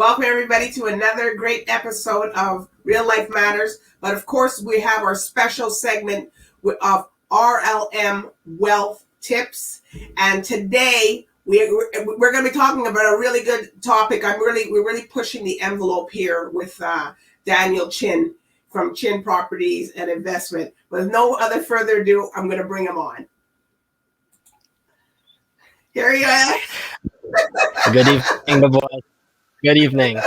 Welcome everybody to another great episode of Real Life Matters. But of course, we have our special segment of RLM Wealth Tips. And today we're going to be talking about a really good topic. We're really pushing the envelope here with Daniel Chin from Chin Properties and Investment. With no other further ado, I'm going to bring him on. Here you are. Good evening, the boys. Good evening.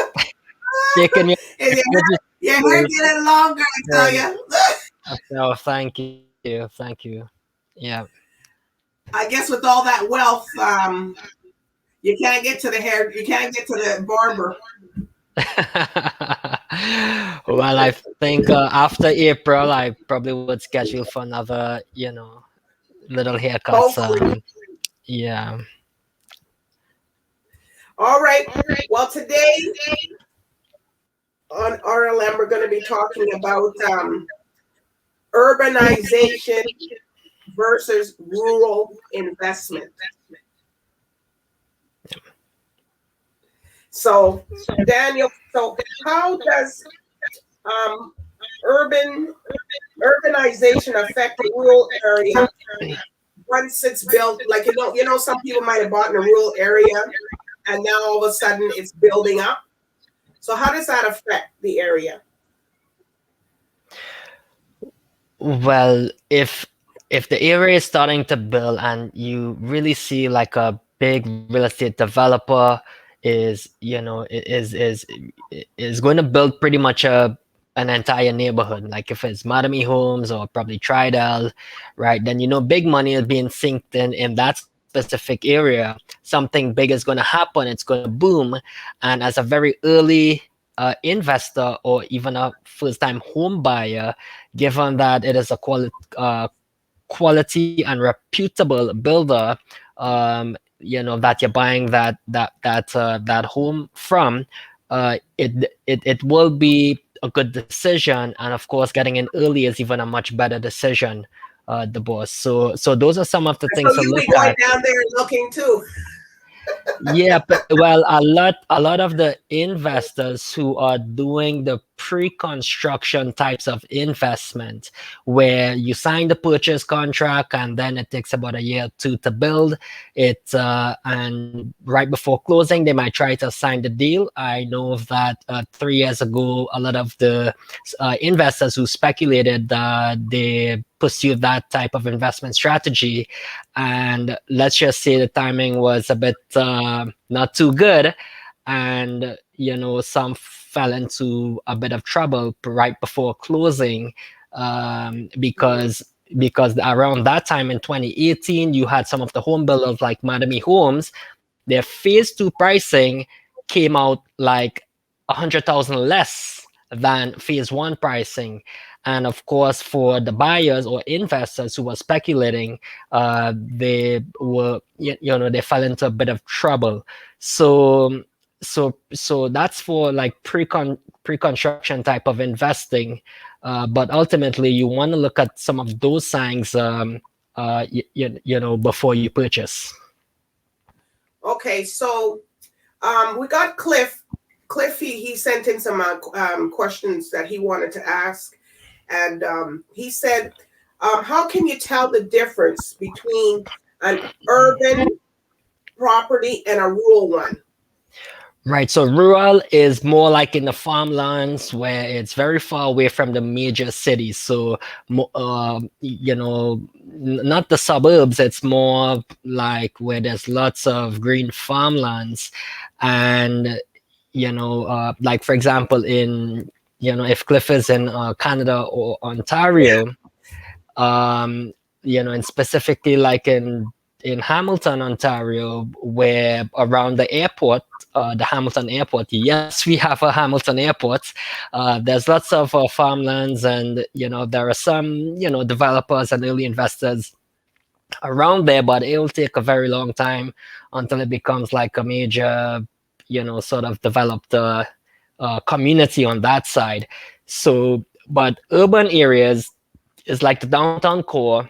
Taking me. Your hair getting longer, I tell you. No, thank you. Yeah. I guess with all that wealth, you can't get to the hair. You can't get to the barber. Well, I think after April, I probably would schedule for another, little haircuts. Yeah. All right. Well, today on RLM, we're going to be talking about urbanization versus rural investment. So, Daniel, how does urbanization affect the rural area once it's built? Like, some people might have bought in a rural area and now all of a sudden it's building up. So how does that affect the area? Well, if the area is starting to build and you really see like a big real estate developer is going to build pretty much an entire neighborhood, like if it's Madame Homes or probably Tridel, right? Then big money is being synced in that specific area. Something big is going to happen. It's going to boom, and as a very early investor or even a first-time home buyer, given that it is a quality and reputable builder, that you're buying that home from, it will be a good decision. And of course, getting in early is even a much better decision, the boss. So those are some of the things to look going at. down there and looking too. Yeah, but, well, a lot of the investors who are doing the pre-construction types of investment, where you sign the purchase contract and then it takes about a year or two to build it, and right before closing they might try to sign the deal. I know that 3 years ago, a lot of the investors who speculated, they pursued that type of investment strategy, and let's just say the timing was a bit not too good, and some fell into a bit of trouble right before closing, because around that time in 2018 you had some of the home builders like Madame Homes. Their phase 2 pricing came out like 100,000 less than phase 1 pricing. And of course, for the buyers or investors who were speculating, they were, they fell into a bit of trouble. So that's for like pre-construction type of investing. But ultimately, you want to look at some of those signs, before you purchase. Okay, so we got Cliff. Cliff, he sent in some questions that he wanted to ask. And he said, how can you tell the difference between an urban property and a rural one? Right. So rural is more like in the farmlands where it's very far away from the major cities. So, not the suburbs. It's more like where there's lots of green farmlands. And, like, for example, if Cliff is in Canada or Ontario, and specifically like in Hamilton, Ontario, where around the airport, the Hamilton airport, yes, we have a Hamilton airport. There's lots of farmlands, and there are some developers and early investors around there, but it will take a very long time until it becomes like a major, sort of developed community on that side. So, but urban areas is like the downtown core,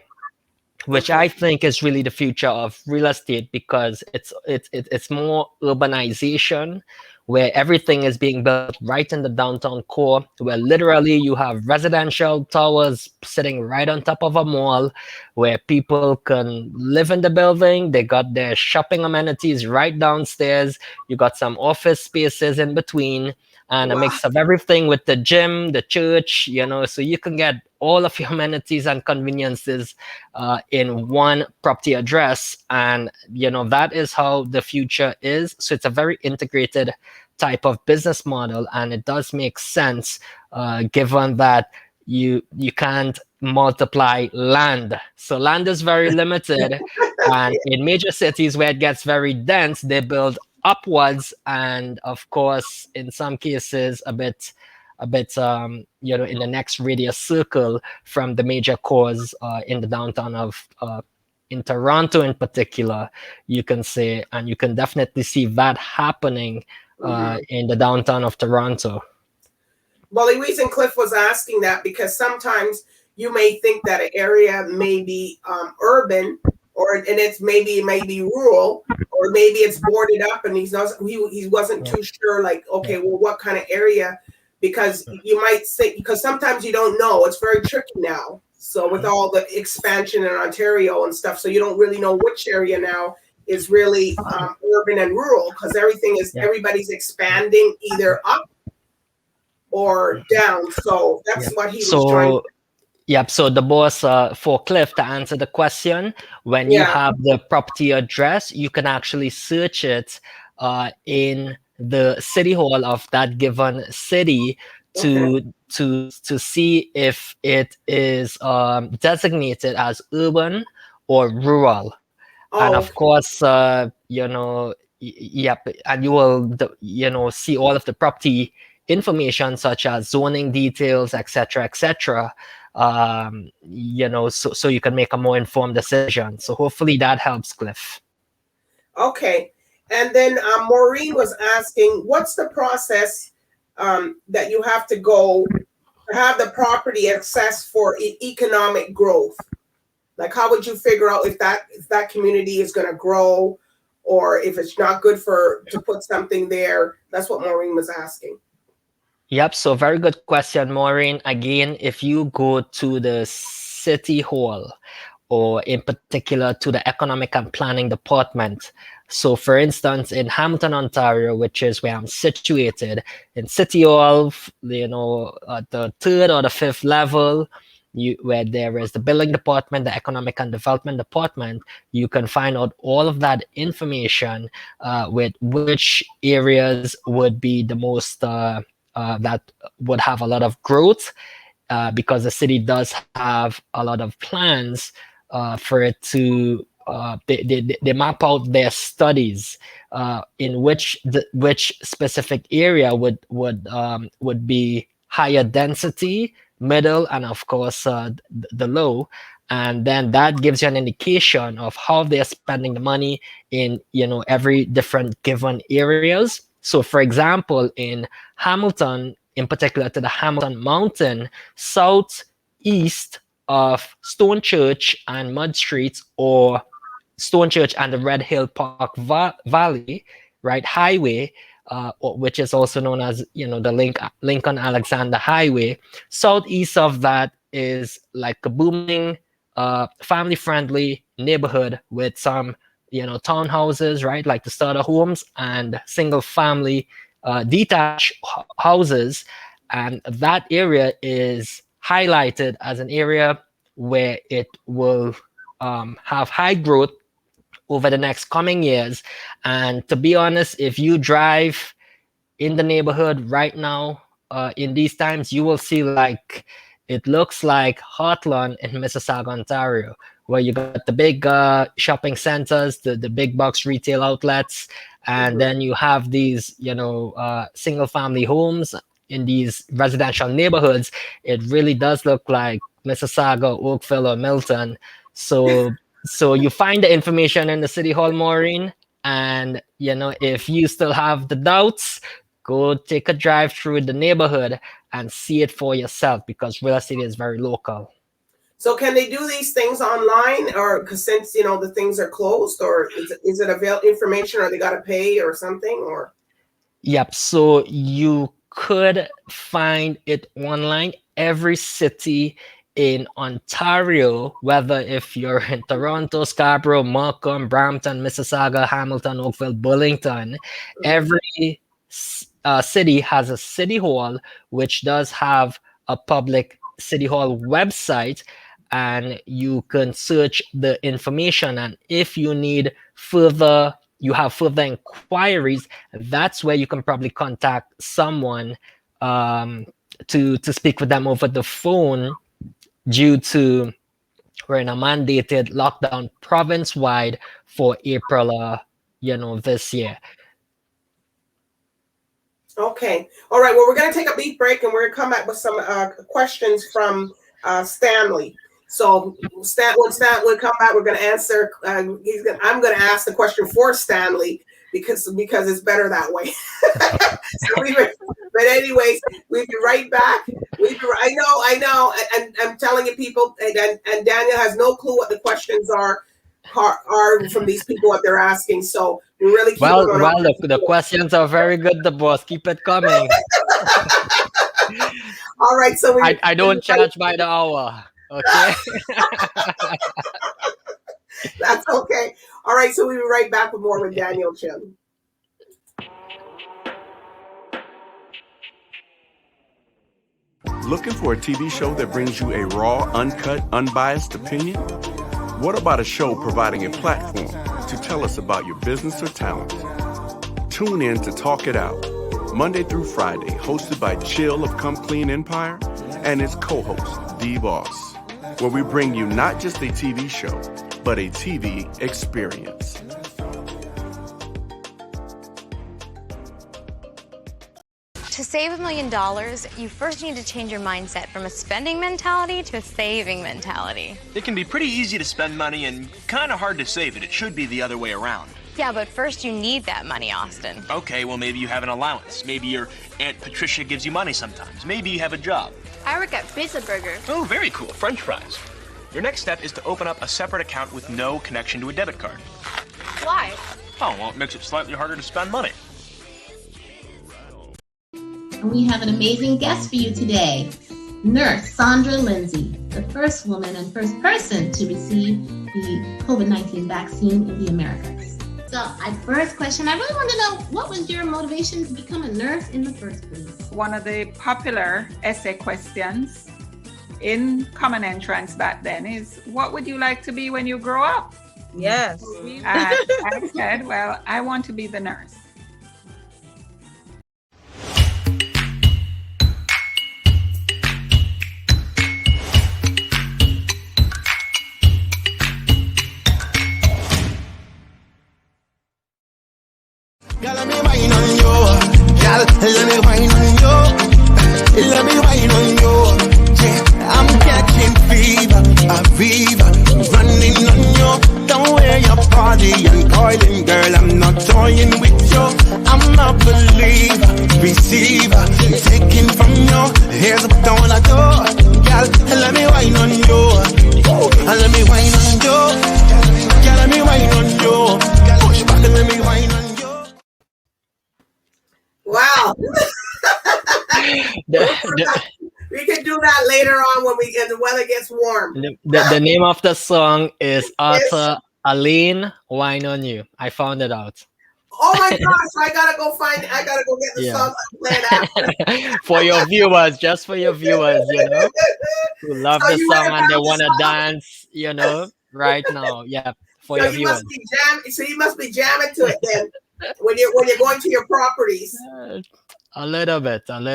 which I think is really the future of real estate, because it's more urbanization, where everything is being built right in the downtown core, where literally you have residential towers sitting right on top of a mall, where people can live in the building. They got their shopping amenities right downstairs. You got some office spaces in between, and a Wow. mix of everything with the gym, the church, so you can get all of your amenities and conveniences in one property address. And that is how the future is. So it's a very integrated type of business model, and it does make sense given that you can't multiply land. So land is very limited, and in major cities where it gets very dense, they build upwards, and of course in some cases a bit in the next radius circle from the major cores in the downtown of in Toronto in particular, you can say, and you can definitely see that happening in the downtown of Toronto. Well, the reason Cliff was asking that, because sometimes you may think that an area may be urban, and it's maybe it may be rural, or maybe it's boarded up, and he wasn't too sure. Like, okay, well, what kind of area? Because you might think, because sometimes you don't know. It's very tricky now. So with all the expansion in Ontario and stuff, so you don't really know which area now is really urban and rural, because everybody's expanding either up or down. So that's what he was trying to. Yep. So the boss for Cliff, to answer the question, when you have the property address, you can actually search it in the city hall of that given city to see if it is designated as urban or rural. And of course, yep, and you will see all of the property information such as zoning details, etc., etc. So you can make a more informed decision. So hopefully that helps, Cliff. Okay. And then Maureen was asking, what's the process that you have to go to have the property access for economic growth? Like, how would you figure out if that community is going to grow, or if it's not good to put something there? That's what Maureen was asking. Yep. So very good question, Maureen. Again, if you go to the city hall, or in particular to the economic and planning department. So for instance, in Hamilton, Ontario, which is where I'm situated, in City Hall, at the third or the fifth level, where there is the building department, the economic and development department, you can find out all of that information with which areas would be the most that would have a lot of growth, because the city does have a lot of plans for it to they map out their studies in which specific area would be higher density, middle, and of course the low. And then that gives you an indication of how they're spending the money in every different given areas. So for example, in Hamilton, in particular to the Hamilton Mountain, southeast of Stone Church and Mud Streets, or Stone Church and the Red Hill Park Valley, right, highway, which is also known as the Lincoln Alexander Highway. Southeast of that is like a booming, family-friendly neighborhood with some townhouses, right, like the starter homes, and single-family detached houses. And that area is highlighted as an area where it will have high growth over the next coming years. And to be honest, if you drive in the neighborhood right now, in these times, you will see like it looks like Heartland in Mississauga, Ontario, where you got the big shopping centers, the big box retail outlets, and then you have these single family homes in these residential neighborhoods. It really does look like Mississauga, Oakville, or Milton. So you find the information in the city hall, Maureen, and if you still have the doubts, go take a drive through the neighborhood and see it for yourself, because real estate is very local. So can they do these things online, or because since the things are closed, or is it available information, or they got to pay or something, or? Yep. So you could find it online. Every city in Ontario, whether if you're in Toronto, Scarborough, Markham, Brampton, Mississauga, Hamilton, Oakville, Burlington, every city has a city hall, which does have a public city hall website, and you can search the information. And if you need further, you have further inquiries, that's where you can probably contact someone to speak with them over the phone, due to we're in a mandated lockdown province-wide for April, this year. Okay. All right. Well, we're going to take a beat break, and we're going to come back with some questions from Stanley. So when Stanley come back, we're going to answer. I'm going to ask the question for Stanley because it's better that way. But anyways, we'll be right back. I know. And I'm telling you, people, and Daniel has no clue what the questions are from these people, what they're asking. So we really keep the questions are very good, the boss. Keep it coming. All right. So I don't charge by the hour. Okay. That's okay. All right. So we'll be right back with more with Daniel Chin. Looking for a TV show that brings you a raw, uncut, unbiased opinion? What about a show providing a platform to tell us about your business or talent? Tune in to Talk It Out, Monday through Friday, hosted by Chill of Come Clean Empire and his co-host, DBoss, where we bring you not just a TV show, but a TV experience. To save $1 million, you first need to change your mindset from a spending mentality to a saving mentality. It can be pretty easy to spend money and kind of hard to save it. It should be the other way around. Yeah, but first you need that money, Austin. Okay, well, maybe you have an allowance. Maybe your Aunt Patricia gives you money sometimes. Maybe you have a job. I work at Pizza Burger. Oh, very cool. French fries. Your next step is to open up a separate account with no connection to a debit card. Why? Oh, well, it makes it slightly harder to spend money. We have an amazing guest for you today, Nurse Sandra Lindsay, the first woman and first person to receive the COVID-19 vaccine in the Americas. So our first question, I really want to know, what was your motivation to become a nurse in the first place? One of the popular essay questions in Common Entrance back then is, what would you like to be when you grow up? Yes. And I said, well, I want to be the nurse. Girl, let me wine on you. Girl, let me wine on you. Let me wine on you. Yeah, I'm catching fever, a fever, running on you. Don't wear your party and coiling, girl. I'm not toying with you. I'm a believer, receiver, taking from you. Here's what I wanna do. Girl, let me wine on you. Let me wine on you. Girl, let me wine on you. Push back and let me wine on you. Wow. We can do that later on when the weather gets warm. The name of the song is Arthur Aline, Wine on You. I found it out. Oh my gosh, I gotta go get the song and play that. For your viewers, just for your viewers, who love the song and they want to dance, right now. Yeah, for your viewers. So you must be jamming to it then. When you're going to your properties. A little bit. People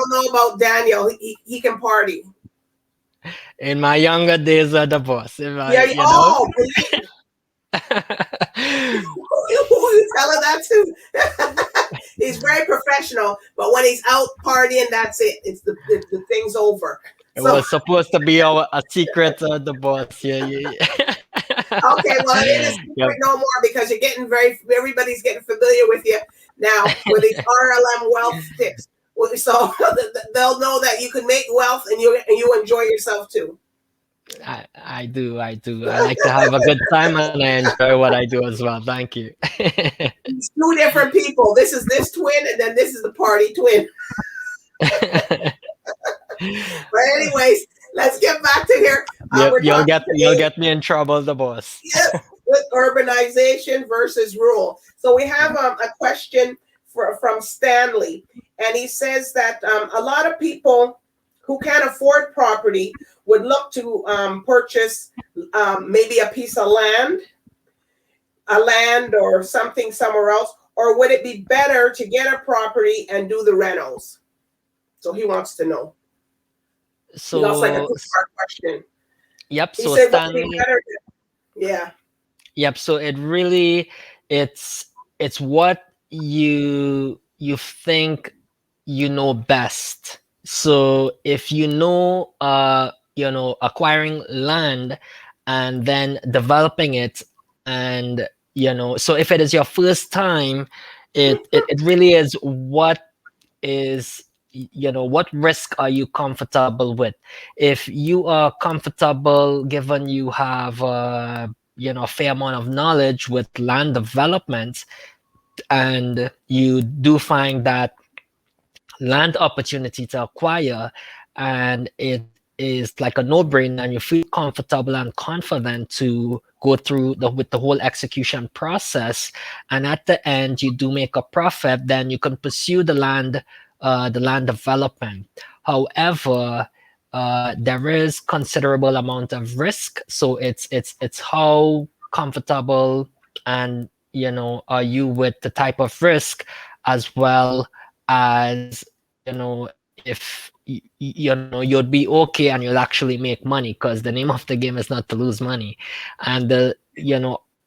don't know about Daniel. He can party. In my younger days at the boss. You tell her that too. He's very professional, but when he's out partying, that's it. It's the thing's over. It was supposed to be a secret, the boss. Yeah. Okay, well, it is no more because everybody's getting familiar with you now with these RLM wealth tips. So they'll know that you can make wealth and you enjoy yourself too. I do. I do. I like to have a good time and I enjoy what I do as well. Thank you. It's two different people. This is this twin, and then this is the party twin. But anyways, let's get back to here. You'll get me in trouble, the boss. With urbanization versus rural. So we have a question from Stanley, and he says that a lot of people who can't afford property would look to purchase maybe a piece of land or something somewhere else, or would it be better to get a property and do the renos? So he wants to know. So that's like a two-part question. Yep. He so said, Stanley, yeah. Yep. So it really it's what you think you know best. So if you know acquiring land and then developing it, and so if it is your first time, it really is what what risk are you comfortable with. If you are comfortable, given you have a fair amount of knowledge with land development, and you do find that land opportunity to acquire, and it is like a no-brainer, and you feel comfortable and confident to go through with the whole execution process, and at the end you do make a profit, then you can pursue the land development. However, there is considerable amount of risk, so it's how comfortable and are you with the type of risk, as well as if you'd be okay and you'll actually make money, because the name of the game is not to lose money. And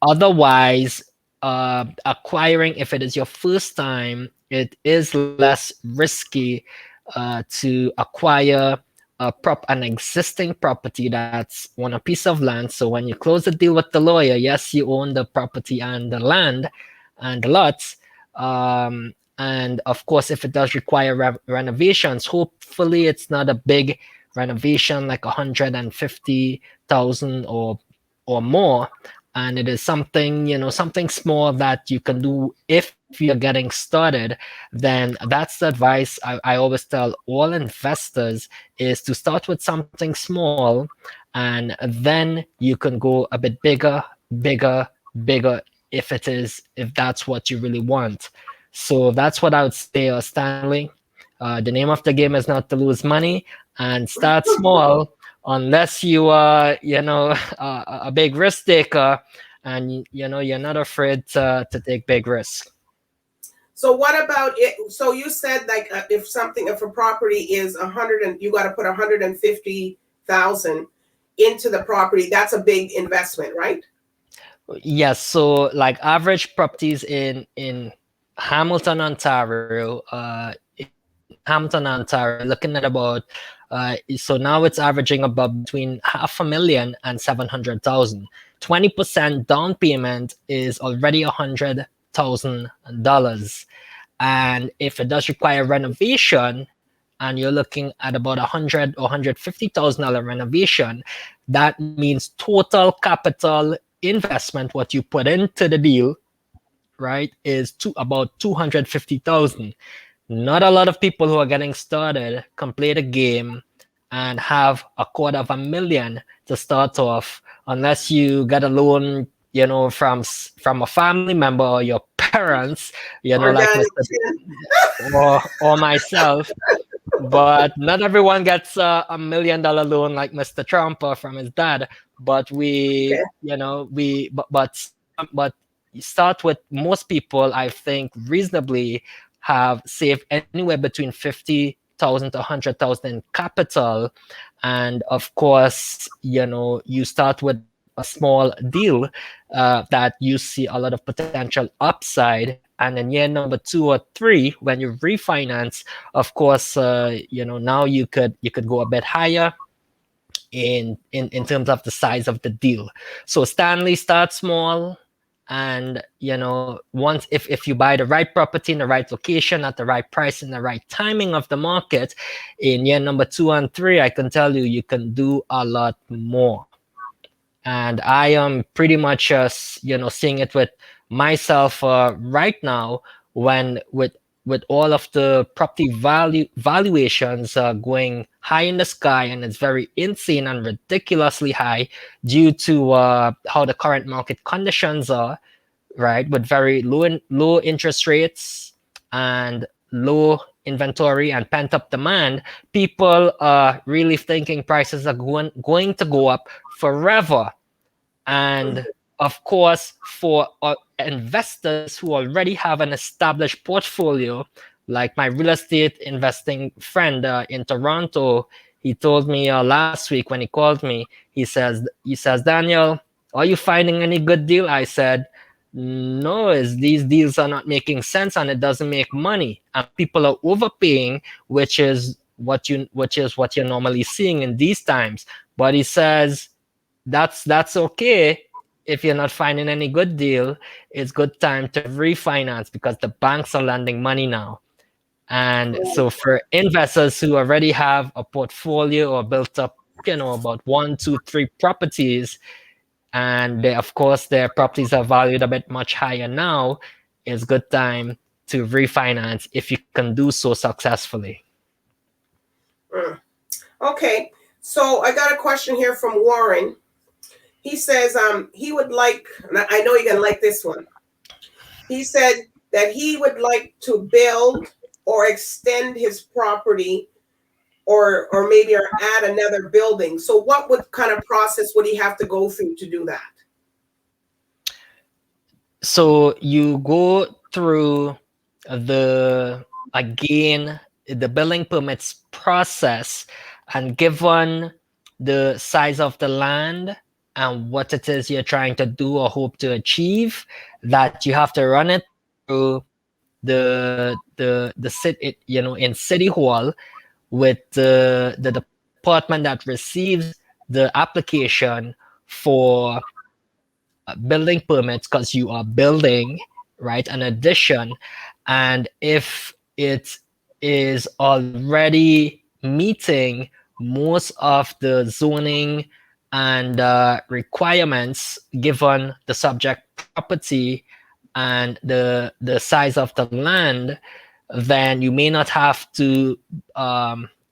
otherwise, acquiring, if it is your first time, it is less risky to acquire an existing property that's on a piece of land. So when you close the deal with the lawyer, yes, you own the property and the land and the lots. And of course, if it does require renovations, hopefully it's not a big renovation like 150,000 or more, and it is something something small that you can do if you're getting started. Then that's the advice I always tell all investors, is to start with something small, and then you can go a bit bigger if that's what you really want. So that's what I would say, Stanley. The name of the game is not to lose money, and start small, unless you are, a big risk taker, and you're not afraid to take big risks. So what about it? So you said like if a property is 100 and you got to put 150,000 into the property, that's a big investment, right? Yes. So like average properties in Hamilton, Ontario, looking at about so now it's averaging about between $500,000 and $700,000. 20% down payment is already $100,000, and if it does require renovation, and you're looking at about $100,000 or $150,000 renovation, that means total capital investment, what you put into the deal, right, is to about $250,000. Not a lot of people who are getting started can play the game and have $250,000 to start off, unless you get a loan, from a family member or your parents, like or myself. But not everyone gets a $1 million loan like Mr. Trump or from his dad. But but start with, most people, I think, reasonably have saved anywhere between 50,000 to 100,000 in capital. And of course, you start with a small deal that you see a lot of potential upside. And in year number 2 or 3, when you refinance, of course, now you could go a bit higher in terms of the size of the deal. So Stanley, start small, And once if you buy the right property in the right location at the right price in the right timing of the market in year number 2 and 3, I can tell you can do a lot more. And I am pretty much seeing it with myself right now, when with all of the property valuations going high in the sky, and it's very insane and ridiculously high due to how the current market conditions are, right? With very low interest rates and low inventory and pent up demand, people are really thinking prices are going to go up forever. And of course, for investors who already have an established portfolio, like my real estate investing friend in Toronto, he told me last week when he called me, he says, Daniel, are you finding any good deal? I said, no, these deals are not making sense and it doesn't make money. And people are overpaying, which is what you're normally seeing in these times. But he says, that's okay. If you're not finding any good deal, it's good time to refinance because the banks are lending money now. And so for investors who already have a portfolio or built up, about 1, 2, 3 properties, and of course their properties are valued a bit much higher now, it's good time to refinance if you can do so successfully. Okay, so I got a question here from Warren. He says he would like, and I know you're going to like this one. He said that he would like to build or extend his property or maybe add another building. So what kind of process would he have to go through to do that? So you go through the building permits process, and given the size of the land and what it is you're trying to do or hope to achieve, that you have to run it through the city, in City Hall, with the department that receives the application for building permits, because you are building, right, an addition. And if it is already meeting most of the zoning and requirements given the subject property and the size of the land, then you may not have to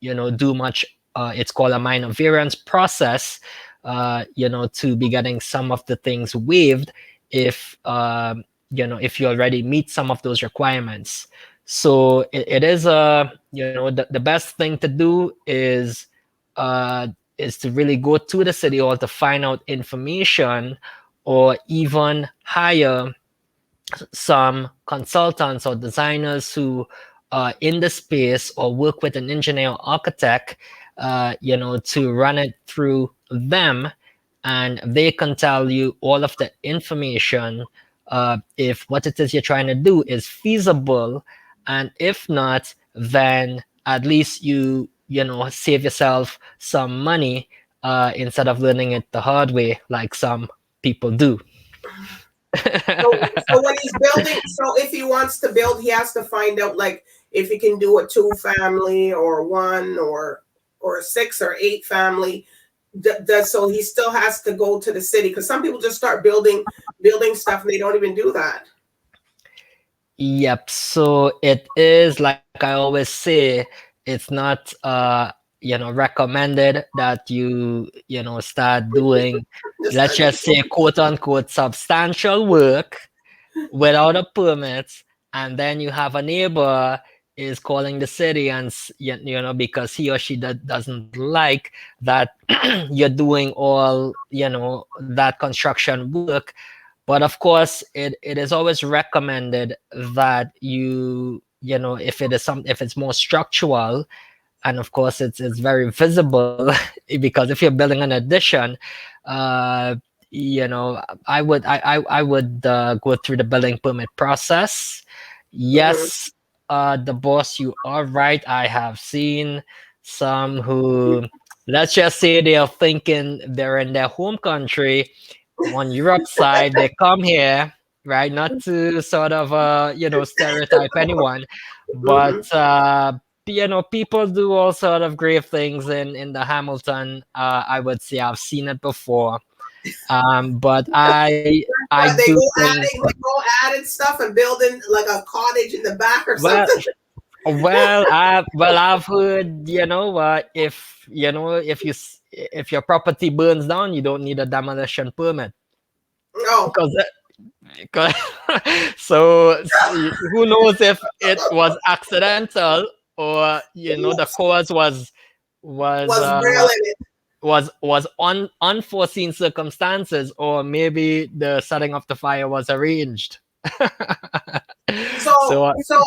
do much. It's called a minor variance process, to be getting some of the things waived if if you already meet some of those requirements. So it is the best thing to do is to really go to the city hall to find out information, or even hire some consultants or designers who are in the space, or work with an engineer or architect, to run it through them, and they can tell you all of the information if what it is you're trying to do is feasible, and if not, then at least you save yourself some money instead of learning it the hard way like some people do. So when he's building, so if he wants to build, he has to find out like if he can do a 2-family or 1 or 6 or 8 family. So he still has to go to the city, because some people just start building stuff and they don't even do that. Yep. So it is, like I always say, it's not recommended that you start doing, let's just say, quote unquote, substantial work without a permit, and then you have a neighbor is calling the city and because he or she doesn't like that you're doing all that construction work. But of course it is always recommended that if it's more structural, and of course it's very visible because if you're building an addition, I would go through the building permit process. Yes, the boss, you are right. I have seen some who, let's just say, they are thinking they're in their home country on Europe side. They come here right? Not to sort of stereotype anyone, but Mhm. people do all sort of grave things in the Hamilton. I would say I've seen it before. But I What, they do go think, adding stuff and building like a cottage in the back or well, something. I've heard, if your property burns down, you don't need a demolition permit No. because because who knows if it was accidental, or the cause was Was real in it. unforeseen circumstances, or maybe the setting of the fire was arranged. So So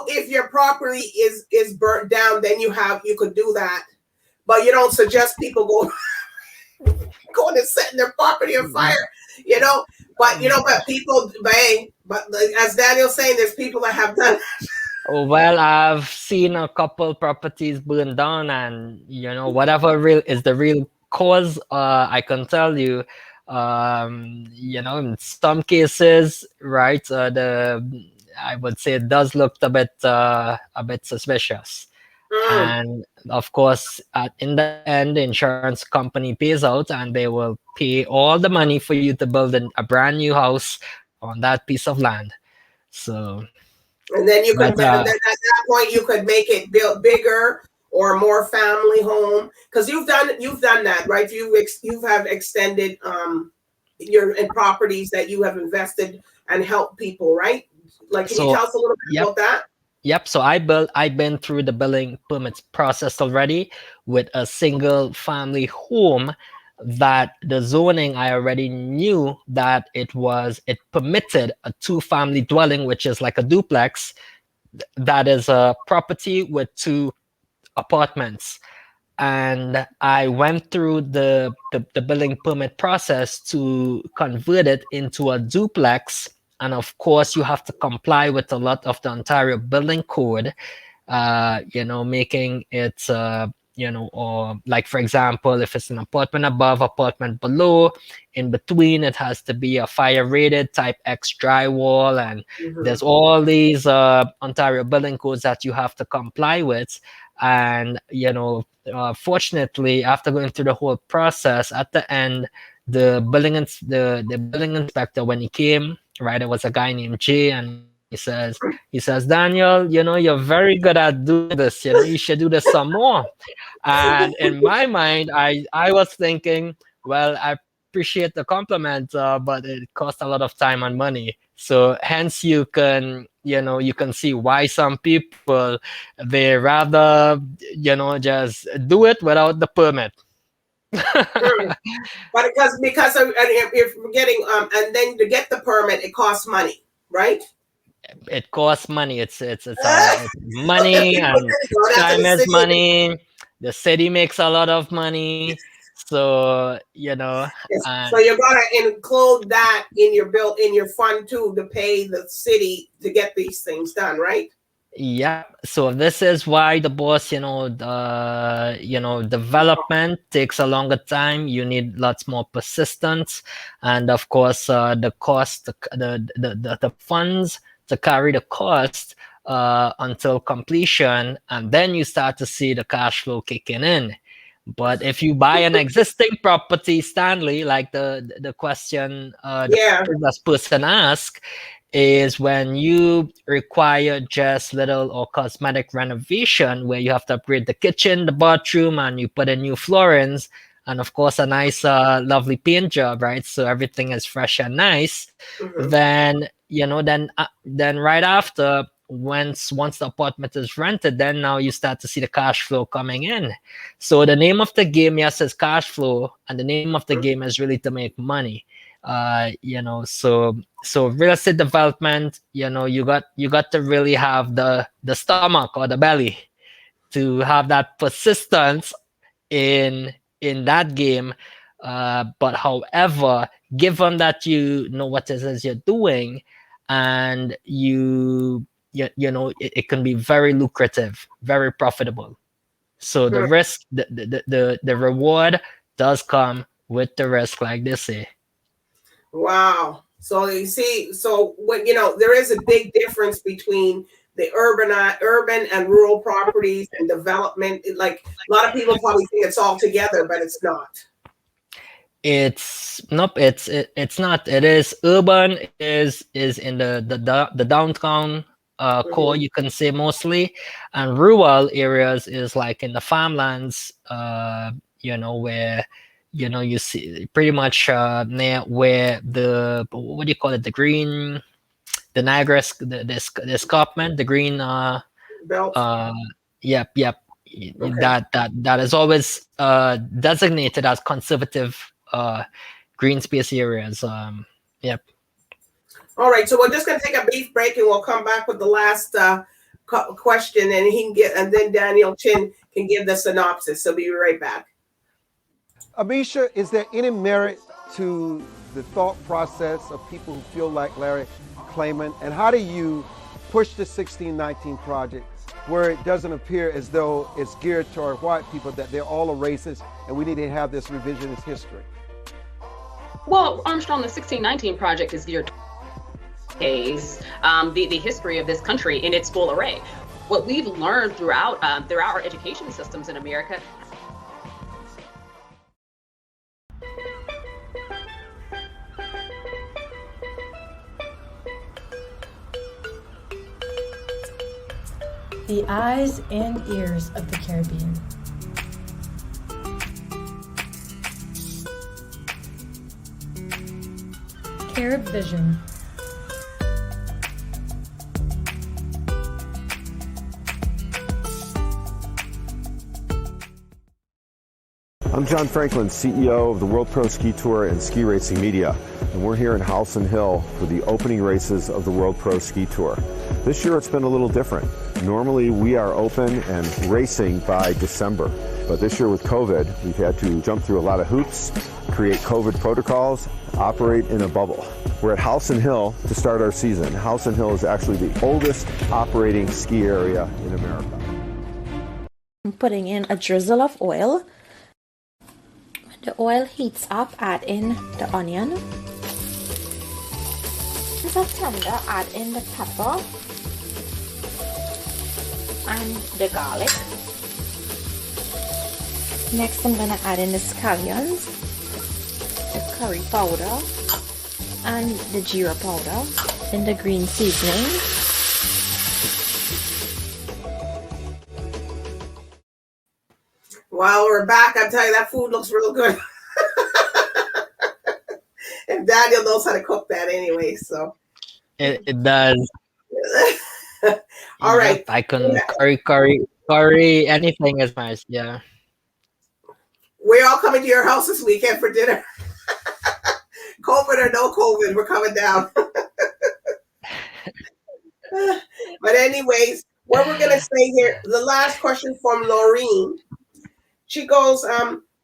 if your property is burnt down, then you could do that. But you don't suggest people going and setting their property on fire, you know. But people, but as Daniel's saying, there's people that have done. well, I've seen a couple properties burn down, and whatever real is the real cause, I can tell you, in some cases, right, I would say it does look a bit suspicious. And of course, in the end, the insurance company pays out, and they will pay all the money for you to build a brand new house on that piece of land. So, And then you could, but and then at that point, you could make it built bigger or more family home, because you've done that, right? You have extended your in properties that you have invested and helped people, right? Like, can you so tell us a little bit yep. about that? Yep. So I've been through the building permits process already with a single family home, that the zoning, I already knew that it permitted a 2-family dwelling, which is like a duplex. That is a property with 2 apartments. And I went through the building permit process to convert it into a duplex. And of course, you have to comply with a lot of the Ontario Building Code, making it, or like, for example, if it's an apartment above, apartment below, in between, it has to be a fire rated type X drywall. And there's all these Ontario Building Codes that you have to comply with. And, fortunately, after going through the whole process, at the end, the building inspector, when he came, right, it was a guy named Jay, and he says, Daniel, you're very good at doing this. You should do this some more. And in my mind, I was thinking, well, I appreciate the compliment, but it costs a lot of time and money. So hence you can see why some people, they rather just do it without the permit. But because if we're getting and then to get the permit, it costs money, right? It costs money. It's money, and time is money. The city makes a lot of money, so So you're gonna include that in your fund too, to pay the city to get these things done, right? Yeah, so this is why the boss, development takes a longer time. You need lots more persistence, and of course, the cost, the funds to carry the cost until completion, and then you start to see the cash flow kicking in. But if you buy an existing property, Stanley, like the question the previous person asked, is when you require just little or cosmetic renovation, where you have to upgrade the kitchen, the bathroom, and you put in new floorings, and of course a nice lovely paint job, right? So everything is fresh and nice. Then then right after, once the apartment is rented, then now you start to see the cash flow coming in. So the name of the game, yes, is cash flow, and the name of the game is really to make money. So real estate development, you got to really have the stomach or the belly to have that persistence in that game. But however, given that you know what it is you're doing, and it can be very lucrative, very profitable. So the risk, the reward does come with the risk, like they say. Wow. So you see, so when there is a big difference between the urban and rural properties and development. Like a lot of people probably think it's all together, but it's not. It's nope. It's not. It is urban. Is in the downtown core, you can say, mostly, and rural areas is like in the farmlands. Where you see pretty much near where what do you call it, the Niagara, the escarpment, the green Belt. Yep. Okay. That is always designated as conservative green space areas. Yep. All right, so we're just going to take a brief break, and we'll come back with the last question, and then Daniel Chin can give the synopsis. So be right back. Amisha, is there any merit to the thought process of people who feel like Larry Klayman, and how do you push the 1619 project where it doesn't appear as though it's geared toward white people, that they're all a racist and we need to have this revisionist history? Well, Armstrong, the 1619 project is geared towards the history of this country in its full array. What we've learned throughout our education systems in America. The eyes and ears of the Caribbean. CaribVision. I'm John Franklin, CEO of the World Pro Ski Tour and Ski Racing Media, and we're here in Howson Hill for the opening races of the World Pro Ski Tour. This year it's been a little different. Normally we are open and racing by December, but this year with COVID, we've had to jump through a lot of hoops, create COVID protocols, operate in a bubble. We're at Howson Hill to start our season. Howson Hill is actually the oldest operating ski area in America. I'm putting in a drizzle of oil. When the oil heats up, add in the onion. As it's tender, add in the pepper and the garlic. Next, I'm gonna add in the scallions, the curry powder, and the jeera powder, and the green seasoning. While we're back, I'm telling you, that food looks real good. And Daniel knows how to cook that anyway, so. It does. All right. I can curry, anything is nice, yeah. We're all coming to your house this weekend for dinner. COVID or no COVID, we're coming down. But anyways, what we're going to say here, the last question from Laureen. She goes,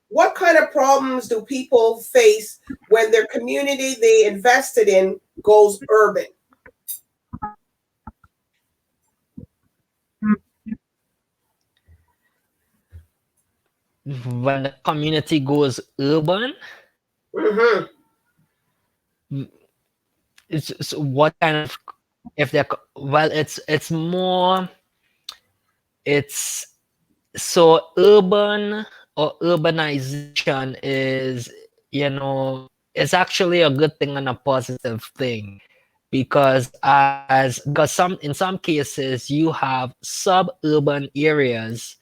what kind of problems do people face when their community they invested in goes urban? When the community goes urban, it's what kind of, if they're, well, it's more, it's so urban or urbanization is, it's actually a good thing and a positive thing, because in some cases you have suburban areas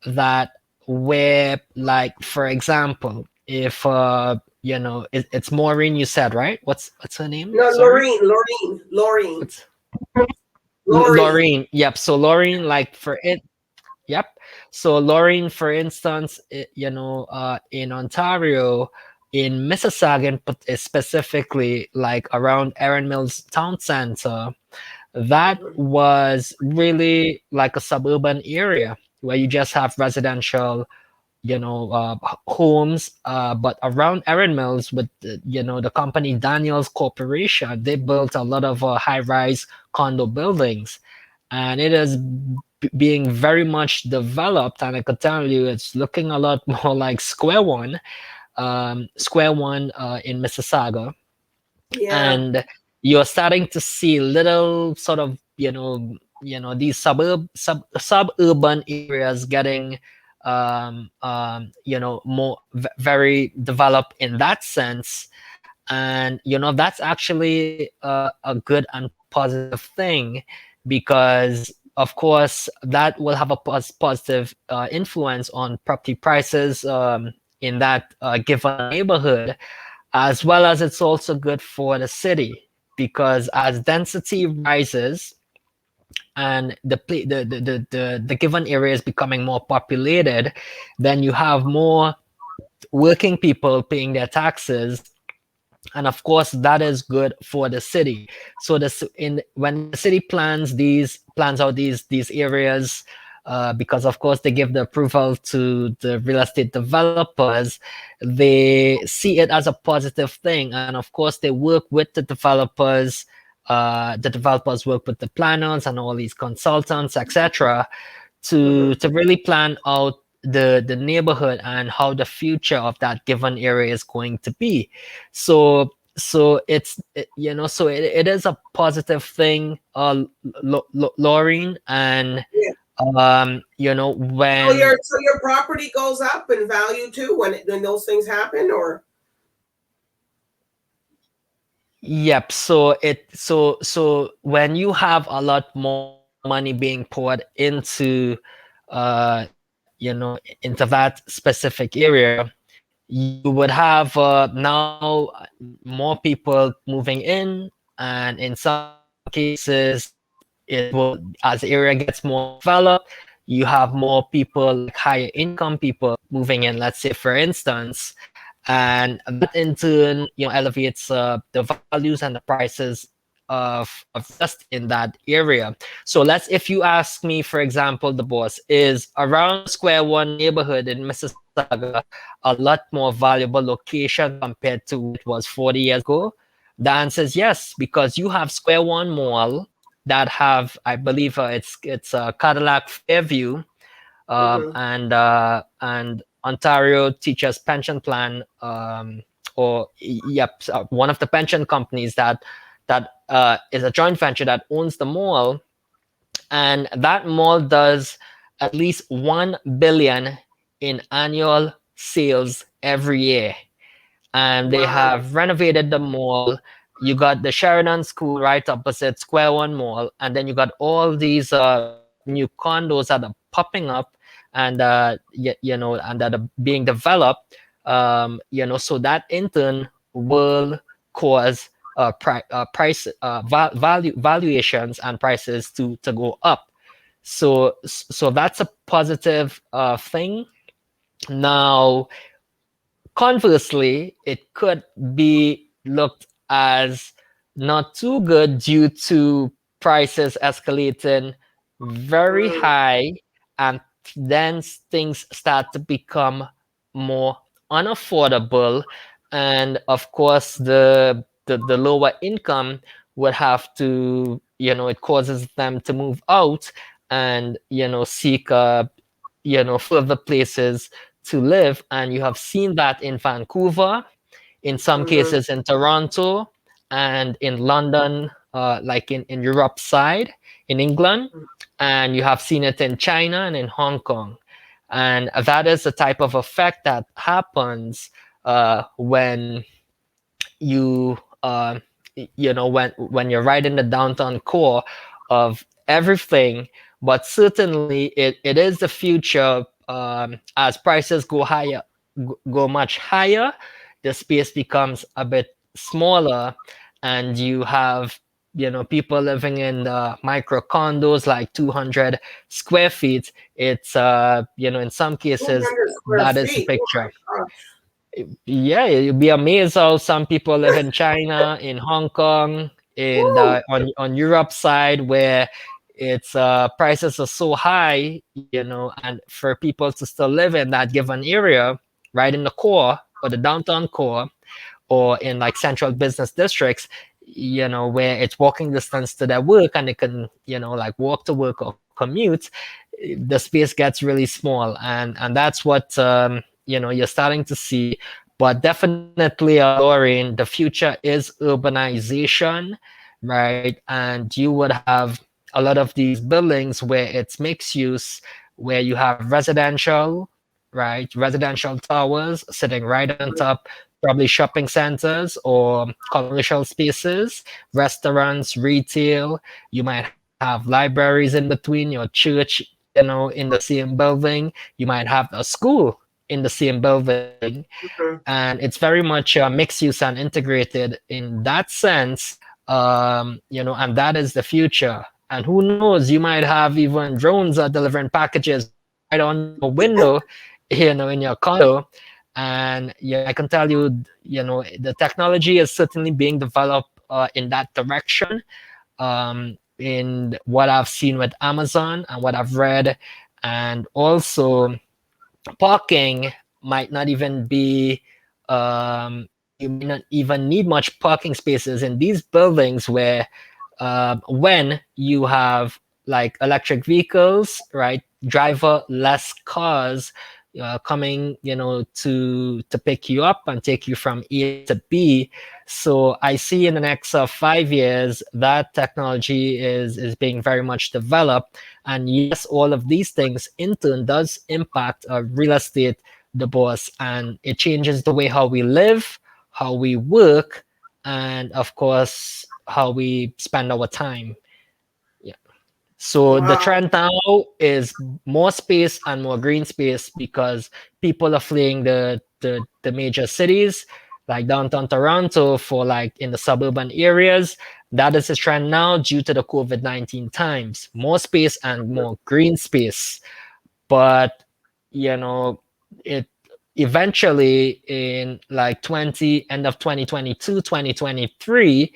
that where, like, for example, if it's Maureen, you said, right? What's her name? No, Sorry? Laureen. Yep. So Laureen, like for it. Yep. So Laureen, for instance, in Ontario, in Mississauga, specifically, like around Erin Mills Town Center, that was really like a suburban area where you just have residential, homes, but around Erin Mills with, the company Daniels Corporation, they built a lot of high-rise condo buildings, and it is being very much developed, and I could tell you it's looking a lot more like Square One in Mississauga. Yeah. And you're starting to see little sort of these suburban areas getting more very developed in that sense. And that's actually a good and positive thing, because of course that will have a positive influence on property prices in that given neighborhood, as well as it's also good for the city, because as density rises and the given area is becoming more populated, then you have more working people paying their taxes, and of course that is good for the city. So when the city plans out these areas, because of course they give the approval to the real estate developers, they see it as a positive thing, and of course they work with the developers. The developers work with the planners and all these consultants, etc., to really plan out the neighborhood and how the future of that given area is going to be. So it is a positive thing, Laureen. And Yeah. when So your property goes up in value too when those things happen, or? Yep. So when you have a lot more money being poured into that specific area, you would have now more people moving in, and in some cases, it will, as the area gets more developed, you have more people, like higher income people, moving in. Let's say, for instance, and that in turn, elevates the values and the prices of just in that area. So if you ask me, for example, the boss, is around Square One neighborhood in Mississauga a lot more valuable location compared to what it was 40 years ago? The answer is yes, because you have Square One Mall that have, I believe, it's Cadillac Fairview, and Ontario Teachers Pension Plan, one of the pension companies that is a joint venture that owns the mall, and that mall does at least 1 billion in annual sales every year, and they have renovated the mall. You got the Sheridan School right opposite Square One Mall, and then you got all these new condos that are popping up, and and that are being developed. So that in turn will cause valuations and prices to go up. So that's a positive thing. Now, conversely, it could be looked as not too good due to prices escalating very high, and then things start to become more unaffordable. And of course, the lower income would have to, it causes them to move out and seek further places to live. And you have seen that in Vancouver, in some cases in Toronto, and in London, like in Europe side, in England, and you have seen it in China and in Hong Kong. And that is the type of effect that happens when you when you're right in the downtown core of everything. But certainly it is the future. As prices go higher, go much higher, the space becomes a bit smaller, and you have people living in micro condos like 200 square feet. It's in some cases that is the picture. Yeah, you'd be amazed how some people live in China, in Hong Kong, in on Europe side, where it's prices are so high, and for people to still live in that given area, right in the core or the downtown core, or in like central business districts, where it's walking distance to their work, and they can, like walk to work or commute, the space gets really small, and that's what you're starting to see But definitely, Lauren, the future is urbanization, right? And you would have a lot of these buildings where it's mixed use, where you have residential, right? Residential towers sitting right on top, probably shopping centers or commercial spaces, restaurants, retail. You might have libraries in between, your church, in the same building. You might have a school in the same building. And it's very much mixed use and integrated in that sense. And that is the future. And who knows, you might have even drones delivering packages right on your window, in your condo. And yeah, I can tell you, the technology is certainly being developed in that direction. In what I've seen with Amazon and what I've read, and also parking might not even be you may not even need much parking spaces in these buildings where when you have like electric vehicles, right, driver less cars coming to pick you up and take you from A to B. So I see in the next 5 years that technology is being very much developed. And yes, all of these things in turn does impact real estate, the boss, and it changes the way how we live, how we work, and of course how we spend our time. Yeah. So the trend now is more space and more green space because people are fleeing the major cities like downtown Toronto for like in the suburban areas. That is a trend now due to the COVID-19 times. More space and more green space. But it eventually in like end of 2022, 2023,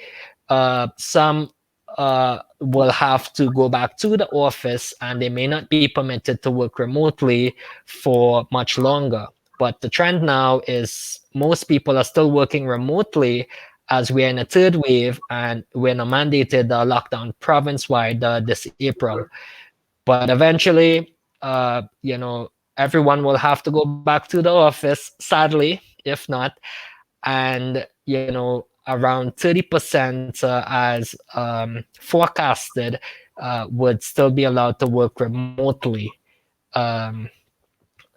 some will have to go back to the office and they may not be permitted to work remotely for much longer. But the trend now is most people are still working remotely as we're in a third wave and we're in a mandated lockdown province-wide this April. But eventually, everyone will have to go back to the office, sadly, if not. And, around 30% as forecasted would still be allowed to work remotely.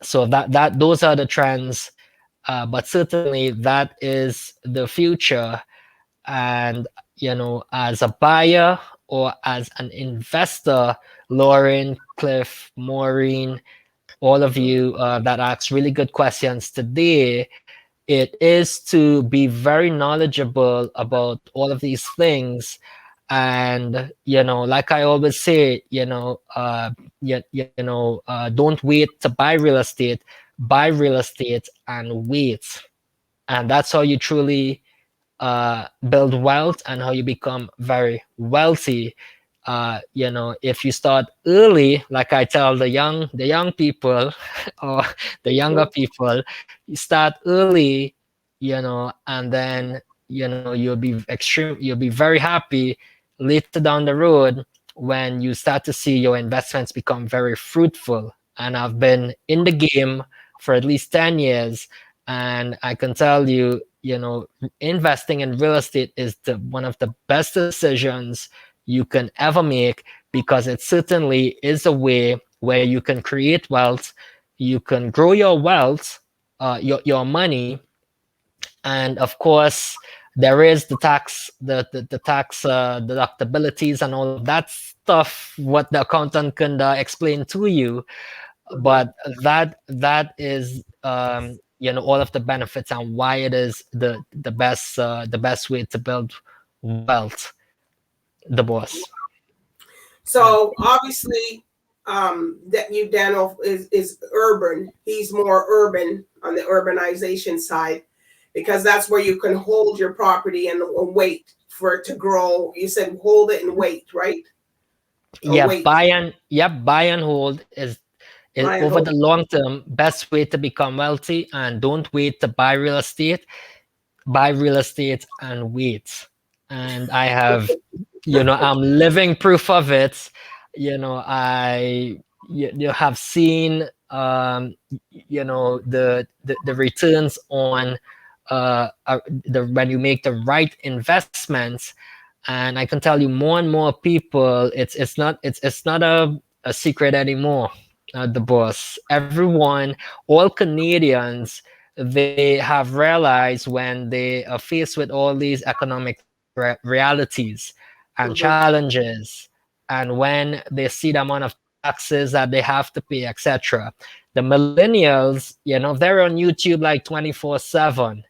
So those are the trends, but certainly that is the future. And as a buyer or as an investor, Lauren, Cliff, Maureen, all of you that asked really good questions today, it is to be very knowledgeable about all of these things. And like I always say, don't wait to buy real estate and wait. And that's how you truly build wealth and how you become very wealthy. If you start early, like I tell the young people or the younger people, you start early, and then you'll be very happy later down the road when you start to see your investments become very fruitful. And I've been in the game for at least 10 years, and I can tell you, investing in real estate is one of the best decisions you can ever make, because it certainly is a way where you can create wealth, you can grow your wealth, your money, and of course there is the tax deductibilities and all of that stuff what the accountant can explain to you. But that is all of the benefits and why it is the best way to build wealth, the boss. So obviously, that Daniel is urban. He's more urban on the urbanization side, because that's where you can hold your property and wait for it to grow. You said hold it and wait, right? Buy and hold is over the long term best way to become wealthy. And don't wait to buy real estate. Buy real estate and wait. And I have I'm living proof of it. I have seen the returns on when you make the right investments. And I can tell you, more and more people, it's not a secret anymore. The boss, everyone, all Canadians, they have realized when they are faced with all these economic realities and challenges, and when they see the amount of taxes that they have to pay, etc. The millennials, they're on YouTube like 24/7,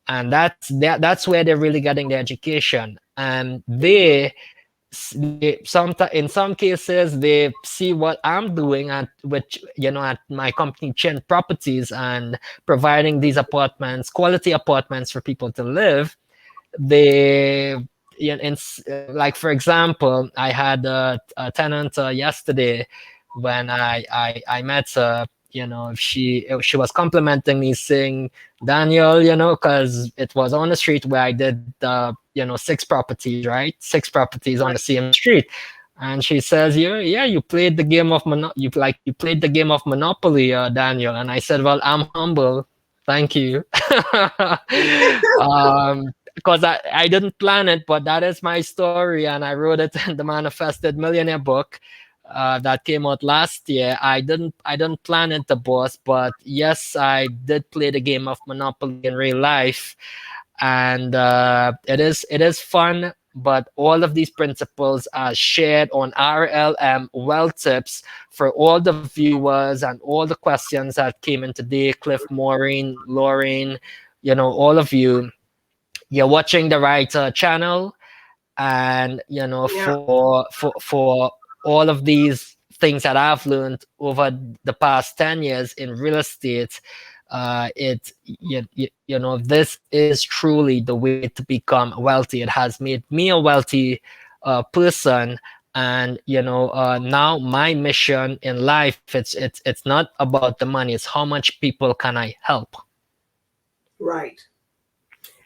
and that's where they're really getting their education. And in some cases they see what I'm doing at my company Chin Properties, and providing these apartments, quality apartments for people to live. They like, for example, I had a tenant yesterday. When I met her, she was complimenting me, saying, Daniel, because it was on the street where I did 6 properties, right? 6 properties on the same street. And she says, you played the game of you played the game of Monopoly, Daniel. And I said, well, I'm humble, thank you. Because I didn't plan it, but that is my story, and I wrote it in the Manifested Millionaire book that came out last year. I didn't plan it, the boss, but yes, I did play the game of Monopoly in real life, and it is fun. But all of these principles are shared on RLM Wealth Tips for all the viewers and all the questions that came in today. Cliff, Maureen, Lauren, all of you. You're watching the right channel, and for all of these things that I've learned over the past 10 years in real estate, this is truly the way to become wealthy. It has made me a wealthy person. And now my mission in life, it's not about the money, it's how much people can I help. Right.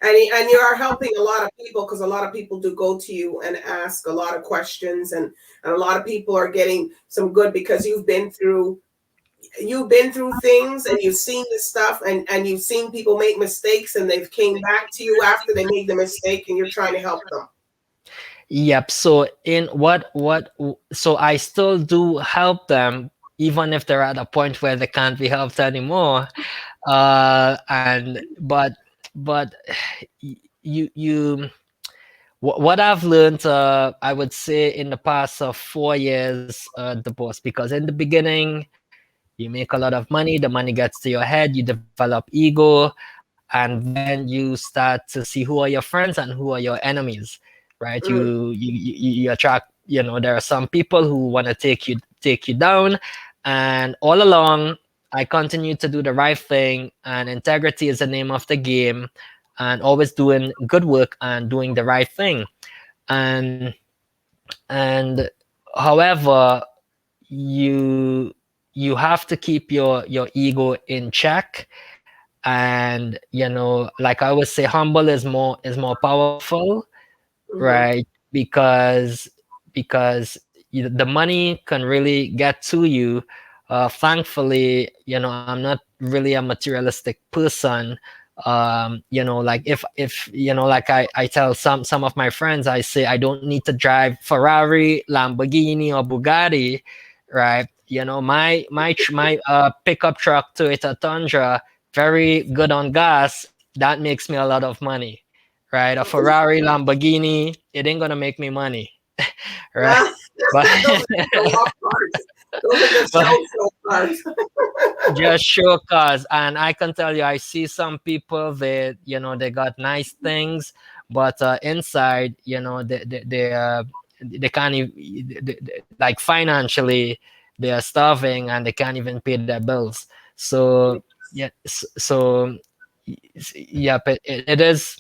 And you are helping a lot of people, because a lot of people do go to you and ask a lot of questions, and a lot of people are getting some good, because you've been through things, and you've seen this stuff, and you've seen people make mistakes, and they've came back to you after they made the mistake, and you're trying to help them. Yep. So so I still do help them, even if they're at a point where they can't be helped anymore. But what I've learned, I would say, in the past 4 years, the boss, because in the beginning you make a lot of money, the money gets to your head, you develop ego, and then you start to see who are your friends and who are your enemies, right? You attract, there are some people who want to take you down, and all along I continue to do the right thing, and integrity is the name of the game, and always doing good work and doing the right thing. And however, you have to keep your ego in check. And like I always say, humble is more powerful, right? Because the money can really get to you. Thankfully, I'm not really a materialistic person. Like if like I tell some of my friends, I say I don't need to drive Ferrari, Lamborghini, or Bugatti, right? My pickup truck, Toyota Tundra, very good on gas. That makes me a lot of money, right? A Ferrari, Lamborghini, it ain't gonna make me money, right? Just show cars. And I can tell you, I see some people, they got nice things, but inside, they can't even, like, financially they are starving, and they can't even pay their bills. So it is,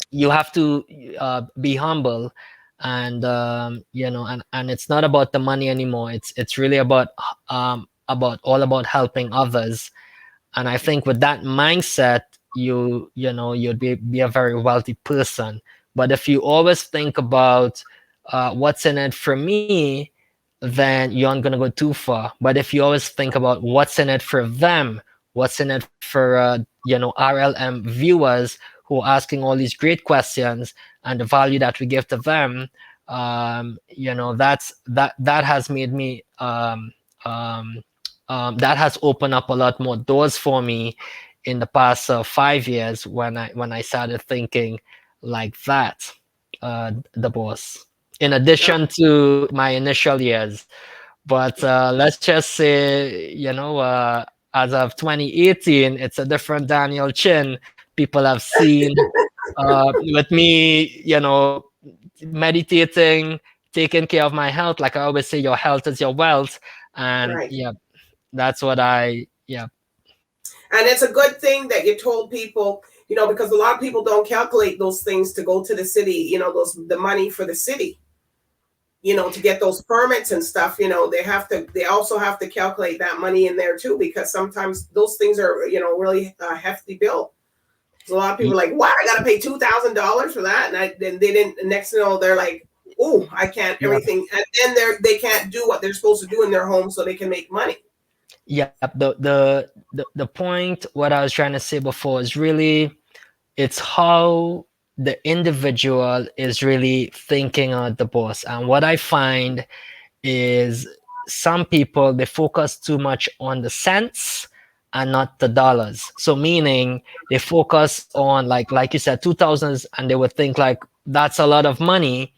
you have to be humble, and and it's not about the money anymore. It's really about about helping others. And I think with that mindset, you'd be a very wealthy person. But if you always think about what's in it for me, then you aren't going to go too far. But if you always think about what's in it for them, what's in it for RLM viewers who are asking all these great questions, and the value that we give to them. That has made me that has opened up a lot more doors for me in the past 5 years when I started thinking like that. The boss, in addition to my initial years, but let's just say, as of 2018, it's a different Daniel Chin. People have seen with me, meditating, taking care of my health. Like I always say, your health is your wealth. And Right. yeah, that's what yeah. And it's a good thing that you told people, because a lot of people don't calculate those things to go to the city, the money for the city, to get those permits and stuff, they also have to calculate that money in there too, because sometimes those things are, really a hefty bill. So a lot of people are like, what? I got to pay $2,000 for that. And then they didn't, next thing you know, they're like, oh, I can't, everything. And then they can't do what they're supposed to do in their home so they can make money. Yeah, the point what I was trying to say before is really, it's how the individual is really thinking of the boss. And what I find is some people, they focus too much on the cents and not the dollars. So meaning they focus on like you said, 2000s, and they would think like that's a lot of money,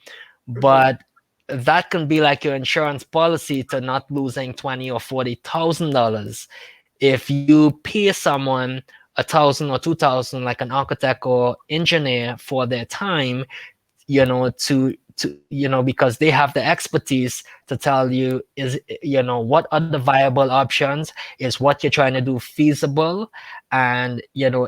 but that can be like your insurance policy to not losing $20,000 or $40,000. If you pay someone $1,000 or $2,000, like an architect or engineer, for their time, because they have the expertise to tell you what are the viable options, is what you're trying to do feasible, and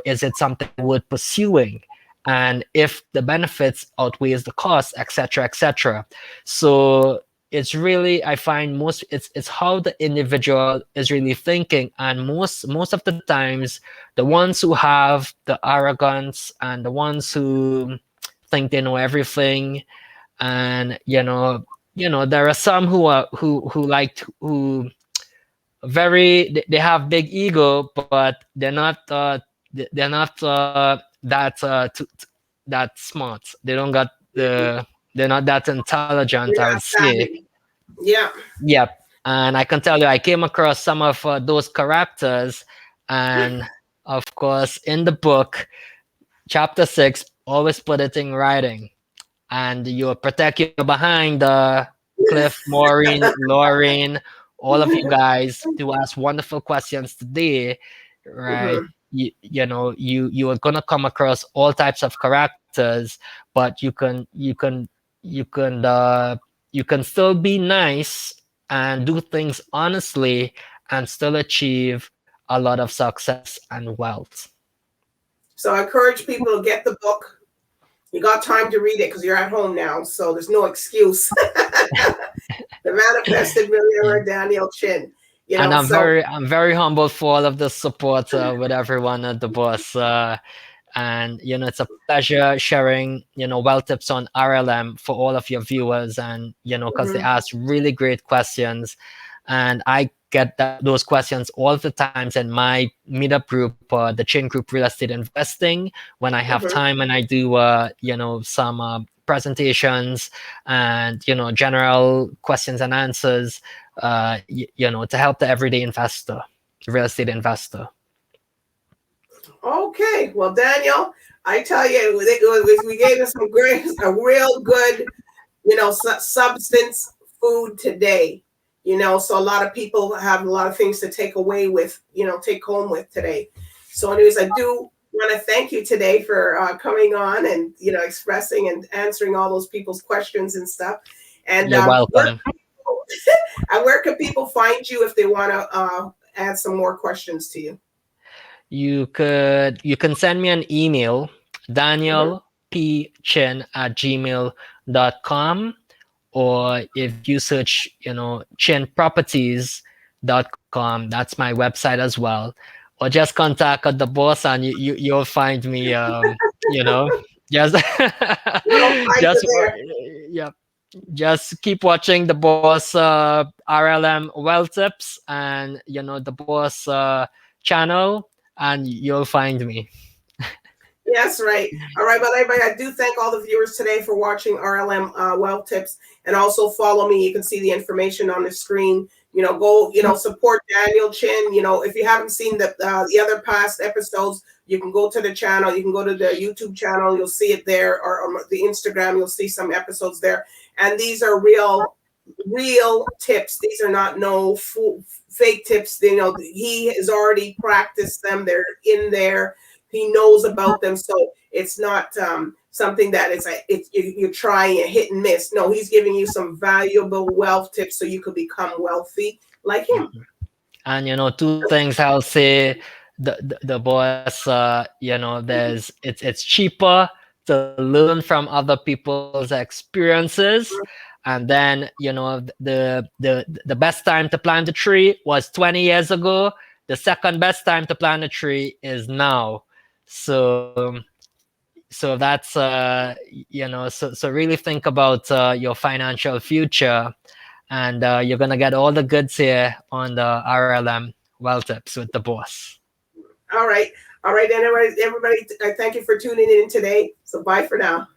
is it something worth pursuing, and if the benefits outweighs the cost, etc., etc. So it's really, I find it's how the individual is really thinking, and most of the times the ones who have the arrogance and the ones who think they know everything, and there are some who they have big ego, but they're not that smart. They don't got they're not that intelligent, I would say. Yeah. Yep. And I can tell you, I came across some of those characters, and of course in the book, chapter 6, always put it in writing. And you protect your behind, Cliff, Maureen, Lauren, all of you guys, to ask wonderful questions today, right? You are gonna come across all types of characters, but you can still be nice and do things honestly and still achieve a lot of success and wealth. So I encourage people to get the book. You got time to read it because you're at home now, so there's no excuse. The Manifested Millionaire, Daniel Chin. And I'm very humbled for all of the support with everyone at the boss. And it's a pleasure sharing wealth tips on RLM for all of your viewers, and because they ask really great questions, and I get those questions all the times in my meetup group, the Chin Group Real Estate Investing, when I have time, and I do some presentations and general questions and answers to help the everyday investor, real estate investor. Okay, well, Daniel, I tell you, we gave us a real good, substance food today. So a lot of people have a lot of things to take away with, take home with today. So anyways, I do want to thank you today for coming on and, expressing and answering all those people's questions and stuff. And you're welcome. Where can people find you if they want to add some more questions to you? You can send me an email, danielpchin@gmail.com, or if you search, chinproperties.com, that's my website as well. Or just contact the boss and you'll find me, just keep watching the boss RLM Wealth Tips, and the boss channel and you'll find me. Yes, right. All right, well, everybody, I do thank all the viewers today for watching RLM Wealth Tips, and also follow me. You can see the information on the screen. Go, support Daniel Chin. If you haven't seen the other past episodes, you can go to the channel. You can go to the YouTube channel. You'll see it there, or on the Instagram. You'll see some episodes there, and these are real tips. These are not fake tips. He has already practiced them. They're in there. He knows about them, so it's not something that you're trying a hit and miss. No, he's giving you some valuable wealth tips so you could become wealthy like him. And two things I'll say: the boss, it's cheaper to learn from other people's experiences. And then the best time to plant a tree was 20 years ago. The second best time to plant a tree is now. So that's so really think about your financial future, and you're gonna get all the goods here on the RLM Wealth Tips with the boss. All right, and everybody, I thank you for tuning in today. So bye for now.